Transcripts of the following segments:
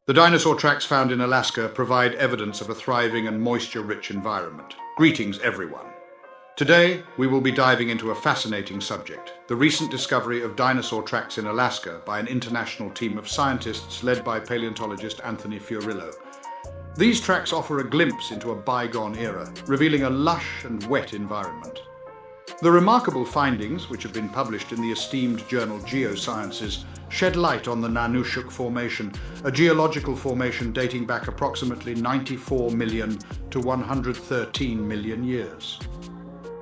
The dinosaur tracks found in Alaska provide evidence of a thriving and moisture-rich environment. Greetings, everyone. Today, we will be diving into a fascinating subject, the recent discovery of dinosaur tracks in Alaska by an international team of scientists led by paleontologist Anthony Fiorillo. These tracks offer a glimpse into a bygone era, revealing a lush and wet environment. The remarkable findings, which have been published in the esteemed journal Geosciences, shed light on the Nanushuk Formation, a geological formation dating back approximately 94 million to 113 million years.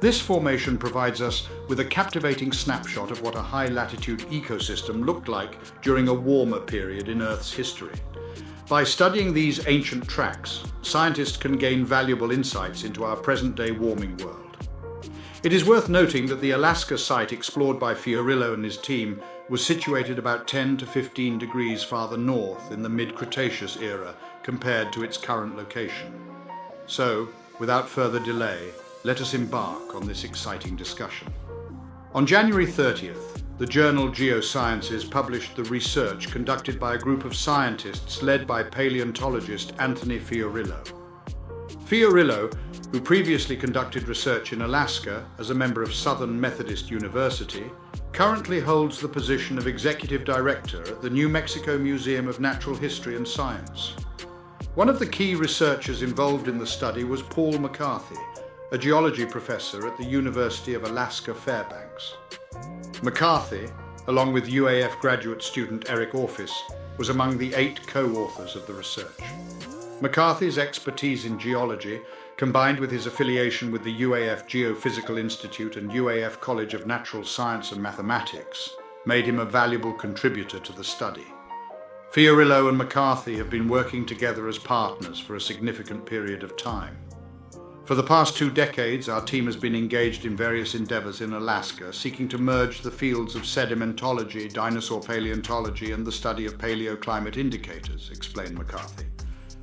This formation provides us with a captivating snapshot of what a high-latitude ecosystem looked like during a warmer period in Earth's history. By studying these ancient tracks, scientists can gain valuable insights into our present-day warming world. It is worth noting that the Alaska site explored by Fiorillo and his team was situated about 10 to 15 degrees farther north in the mid-Cretaceous era compared to its current location. So, without further delay, let us embark on this exciting discussion. On January 30th, the journal Geosciences published the research conducted by a group of scientists led by paleontologist Anthony Fiorillo. Fiorillo, who previously conducted research in Alaska as a member of Southern Methodist University, currently holds the position of Executive Director at the New Mexico Museum of Natural History and Science. One of the key researchers involved in the study was Paul McCarthy, a geology professor at the University of Alaska Fairbanks. McCarthy, along with UAF graduate student Eric Orphis, was among the 8 co-authors of the research. McCarthy's expertise in geology, combined with his affiliation with the UAF Geophysical Institute and UAF College of Natural Science and Mathematics, made him a valuable contributor to the study. Fiorillo and McCarthy have been working together as partners for a significant period of time. For the past 2 decades, our team has been engaged in various endeavors in Alaska, seeking to merge the fields of sedimentology, dinosaur paleontology, and the study of paleoclimate indicators, explained McCarthy.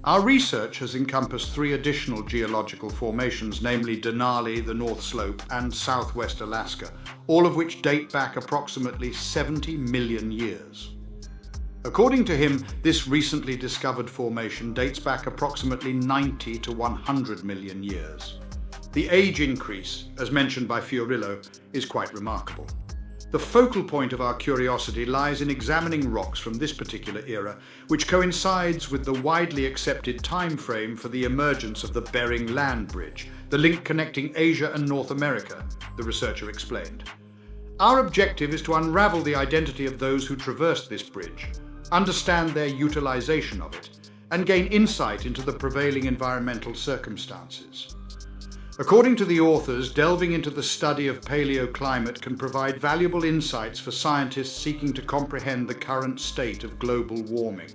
Our research has encompassed 3 additional geological formations, namely Denali, the North Slope, and southwest Alaska, all of which date back approximately 70 million years. According to him, this recently discovered formation dates back approximately 90 to 100 million years. The age increase, as mentioned by Fiorillo, is quite remarkable. The focal point of our curiosity lies in examining rocks from this particular era, which coincides with the widely accepted time frame for the emergence of the Bering Land Bridge, the link connecting Asia and North America, the researcher explained. Our objective is to unravel the identity of those who traversed this bridge, understand their utilization of it, and gain insight into the prevailing environmental circumstances. According to the authors, delving into the study of paleoclimate can provide valuable insights for scientists seeking to comprehend the current state of global warming.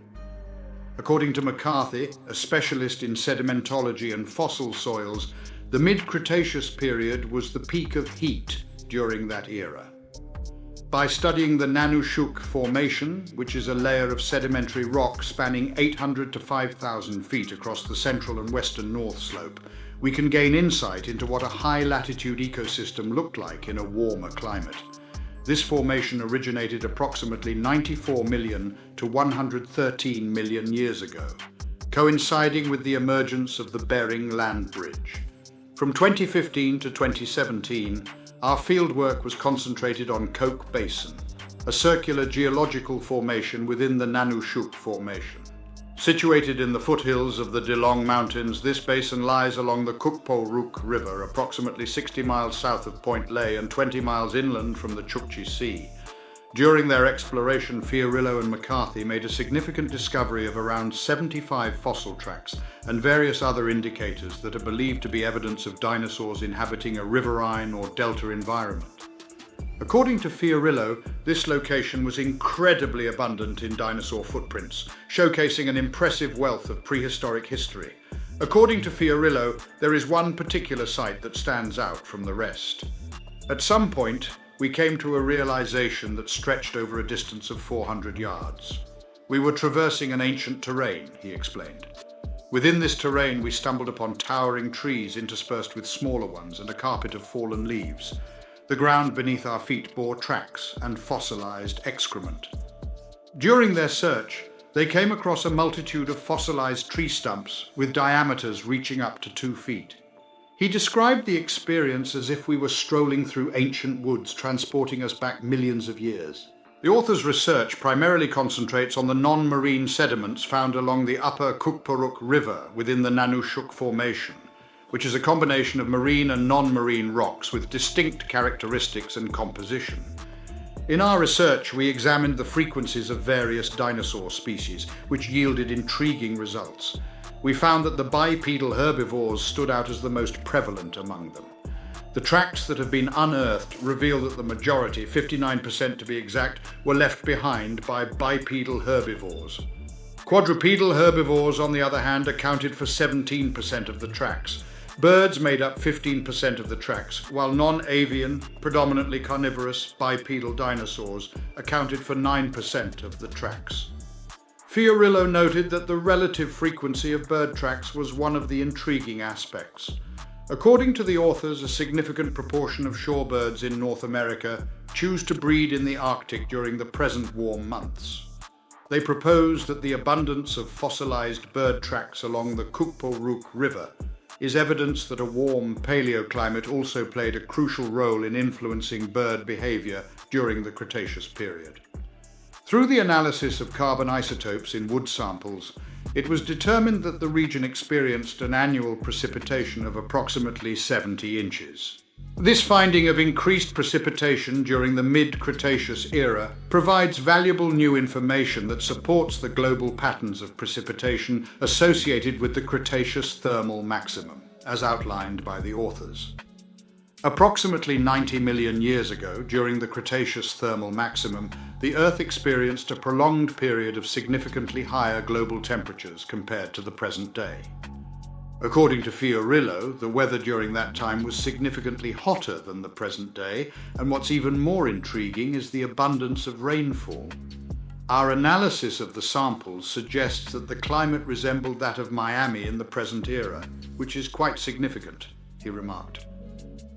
According to McCarthy, a specialist in sedimentology and fossil soils, the mid-Cretaceous period was the peak of heat during that era. By studying the Nanushuk Formation, which is a layer of sedimentary rock spanning 800 to 5,000 feet across the central and western North Slope, we can gain insight into what a high-latitude ecosystem looked like in a warmer climate. This formation originated approximately 94 million to 113 million years ago, coinciding with the emergence of the Bering Land Bridge. From 2015 to 2017, our fieldwork was concentrated on Coke Basin, a circular geological formation within the Nanushuk Formation. Situated in the foothills of the Dilong Mountains, this basin lies along the Kukporuk River, approximately 60 miles south of Point Ley and 20 miles inland from the Chukchi Sea. During their exploration, Fiorillo and McCarthy made a significant discovery of around 75 fossil tracks and various other indicators that are believed to be evidence of dinosaurs inhabiting a riverine or delta environment. According to Fiorillo, this location was incredibly abundant in dinosaur footprints, showcasing an impressive wealth of prehistoric history. According to Fiorillo, there is one particular site that stands out from the rest. At some point, we came to a realization that stretched over a distance of 400 yards. We were traversing an ancient terrain, he explained. Within this terrain, we stumbled upon towering trees interspersed with smaller ones and a carpet of fallen leaves. The ground beneath our feet bore tracks and fossilized excrement. During their search, They came across a multitude of fossilized tree stumps with diameters reaching up to 2 feet. He described the experience as if we were strolling through ancient woods, transporting us back millions of years. The author's research primarily concentrates on the non-marine sediments found along the upper Kukporuk River within the Nanushuk Formation, which is a combination of marine and non-marine rocks with distinct characteristics and composition. In our research, we examined the frequencies of various dinosaur species, which yielded intriguing results. We found that the bipedal herbivores stood out as the most prevalent among them. The tracks that have been unearthed reveal that the majority, 59% to be exact, were left behind by bipedal herbivores. Quadrupedal herbivores, on the other hand, accounted for 17% of the tracks. Birds made up 15% of the tracks, while non-avian, predominantly carnivorous, bipedal dinosaurs accounted for 9% of the tracks. Fiorillo noted that the relative frequency of bird tracks was one of the intriguing aspects. According to the authors, a significant proportion of shorebirds in North America choose to breed in the Arctic during the present warm months. They propose that the abundance of fossilized bird tracks along the Kukporuk River is evidence that a warm paleoclimate also played a crucial role in influencing bird behavior during the Cretaceous period. Through the analysis of carbon isotopes in wood samples, it was determined that the region experienced an annual precipitation of approximately 70 inches. This finding of increased precipitation during the mid-Cretaceous era provides valuable new information that supports the global patterns of precipitation associated with the Cretaceous thermal maximum, as outlined by the authors. Approximately 90 million years ago, during the Cretaceous thermal maximum, the Earth experienced a prolonged period of significantly higher global temperatures compared to the present day. According to Fiorillo, the weather during that time was significantly hotter than the present day, and what's even more intriguing is the abundance of rainfall. Our analysis of the samples suggests that the climate resembled that of Miami in the present era, which is quite significant, he remarked.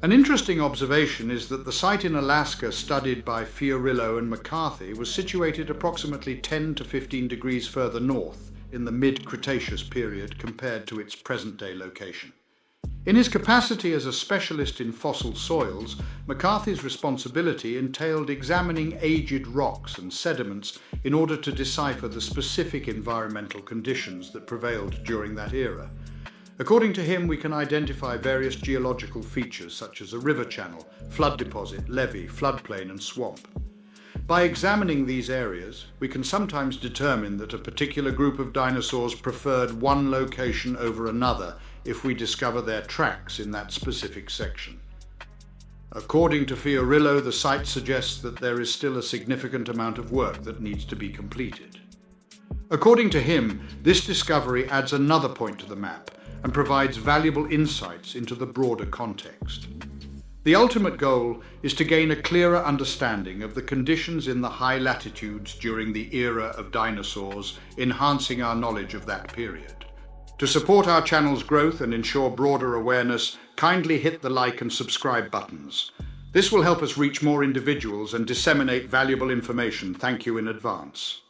An interesting observation is that the site in Alaska studied by Fiorillo and McCarthy was situated approximately 10 to 15 degrees further north in the mid-Cretaceous period compared to its present-day location. In his capacity as a specialist in fossil soils, McCarthy's responsibility entailed examining aged rocks and sediments in order to decipher the specific environmental conditions that prevailed during that era. According to him, we can identify various geological features such as a river channel, flood deposit, levee, floodplain, and swamp. By examining these areas, we can sometimes determine that a particular group of dinosaurs preferred one location over another if we discover their tracks in that specific section. According to Fiorillo, the site suggests that there is still a significant amount of work that needs to be completed. According to him, this discovery adds another point to the map and provides valuable insights into the broader context. The ultimate goal is to gain a clearer understanding of the conditions in the high latitudes during the era of dinosaurs, enhancing our knowledge of that period. To support our channel's growth and ensure broader awareness, kindly hit the like and subscribe buttons. This will help us reach more individuals and disseminate valuable information. Thank you in advance.